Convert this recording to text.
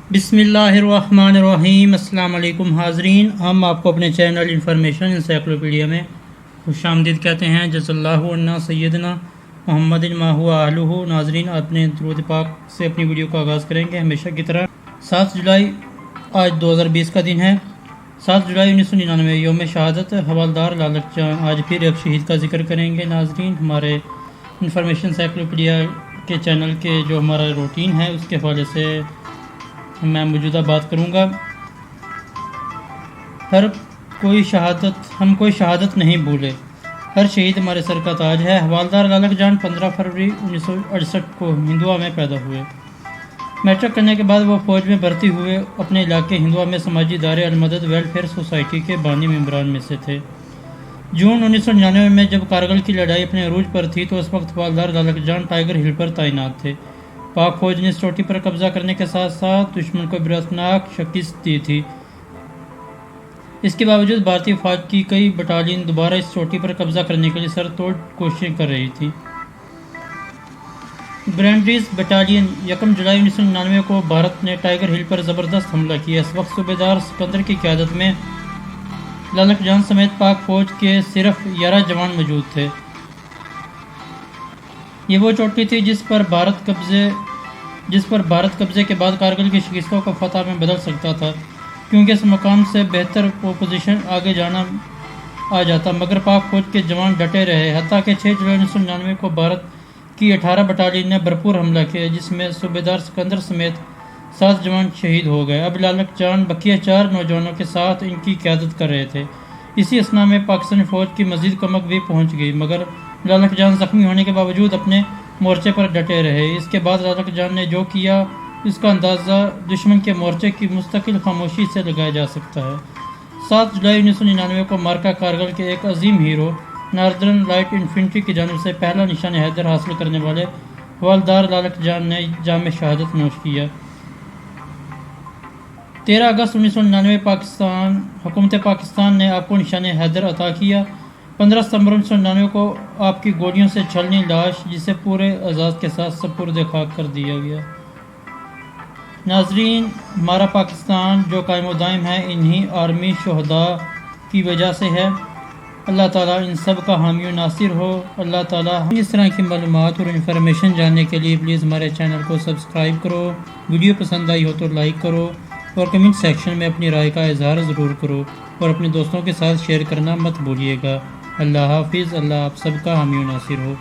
बिस्मिल्लाहिर्रहमानिर्रहीम। अस्सलाम वालेकुम हाज़रीन, हम आपको अपने चैनल इन्फॉर्मेशन इंसाइक्लोपीडिया में खुशामदीद कहते हैं। जज़ल्लाहु अन्ना सय्यदना मोहम्मद माहु आहलुहु। नाज़रीन, अपने दुरूद पाक से अपनी वीडियो का आगाज़ करेंगे हमेशा की तरह। 7 जुलाई आज 2020 का दिन है। 7 जुलाई 1999 यौम शहादत हवालदार लालच जान। आज फिर एक शहीद का जिक्र करेंगे। नाज़रीन, हमारे इन्फॉर्मेशन इंसाइक्लोपीडिया के चैनल के जो हमारा रूटीन है उसके हवाले से मैं मौजूदा बात करूँगा। हम कोई शहादत नहीं भूले, हर शहीद हमारे सर का ताज है। हवालदार लालक जान 15 फरवरी 1968 को हिंदुआ में पैदा हुए। मैट्रिक करने के बाद वो फौज में भर्ती हुए। अपने इलाके हिंदुआ में समाजी इदारे अलमदद वेलफेयर सोसाइटी के बानी मेंबरान में से थे। जून 1999 में जब कारगिल की लड़ाई अपने अरूज पर थी तो उस वक्त हवालदार लालक जान टाइगर हिल पर तैनात थे। पाक फौज ने इस चोटी पर कब्जा करने के साथ साथ दुश्मन को बिरसनाक शिकस्त दी थी। इसके बावजूद भारतीय फौज की कई बटालियन दोबारा इस चोटी पर कब्जा करने के लिए सरतोड़ कोशिशें कर रही थी। ग्रैंडरीज बटालियन 1 जुलाई 1999 को भारत ने टाइगर हिल पर ज़बरदस्त हमला किया। इस वक्त सूबेदार सिकंदर की क़यादत में लालक जान समेत पाक फौज के सिर्फ 11 जवान मौजूद थे। ये वो चोटी थी जिस पर भारत कब्जे के बाद कारगिल की शिकस्तों को फतह में बदल सकता था, क्योंकि इस मकाम से बेहतर पोजीशन आगे जाना आ जाता। मगर पाक फौज के जवान डटे रहे। हत्ता कि 6 जुलाई 1999 को भारत की 18 बटालियन ने भरपूर हमला किया, जिसमें सूबेदार सिकंदर समेत 7 जवान शहीद हो गए। अब लालक जान बकिया 4 नौजवानों के साथ इनकी क़यादत कर रहे थे। इसी असना में पाकिस्तानी फौज की मजीद कमक भी पहुँच गई, मगर लालक जान जख्मी होने के बावजूद अपने मोर्चे पर डटे रहे। इसके बाद लालक जान ने जो किया इसका अंदाज़ा दुश्मन के मोर्चे की मुस्तकिल खामोशी से लगाया जा सकता है। 7 जुलाई 1999 को मार्का कारगिल के एक अजीम हीरो नॉर्दर्न लाइट इन्फेंट्री की जानिब से पहला निशान हैदर हासिल करने वाले हवालदार लालक जान ने जाम शहादत नोश किया। 13 अगस्त 1999 हुकूमत पाकिस्तान ने आपको निशान हैदर अता किया। 15 सितंबर 1999 को आपकी गोलियों से छलनी लाश जिसे पूरे एजाज़ के साथ सपुर्द खाक कर दिया गया। नाजरीन, हमारा पाकिस्तान जो कायम दायम है इन्हीं आर्मी शहदा की वजह से है। अल्लाह ताला इन सब का हामी और नासिर हो। अल्लाह ताला इस तरह की मालूमात और इन्फॉर्मेशन जानने के लिए प्लीज़ हमारे चैनल को सब्सक्राइब करो। वीडियो पसंद आई हो तो लाइक करो और कमेंट सेक्शन में अपनी राय का इजहार ज़रूर करो और अपने दोस्तों के साथ शेयर करना मत भूलिएगा। अल्लाह हाफिज़। अल्लाह आप सबका हामी और नासिर हो।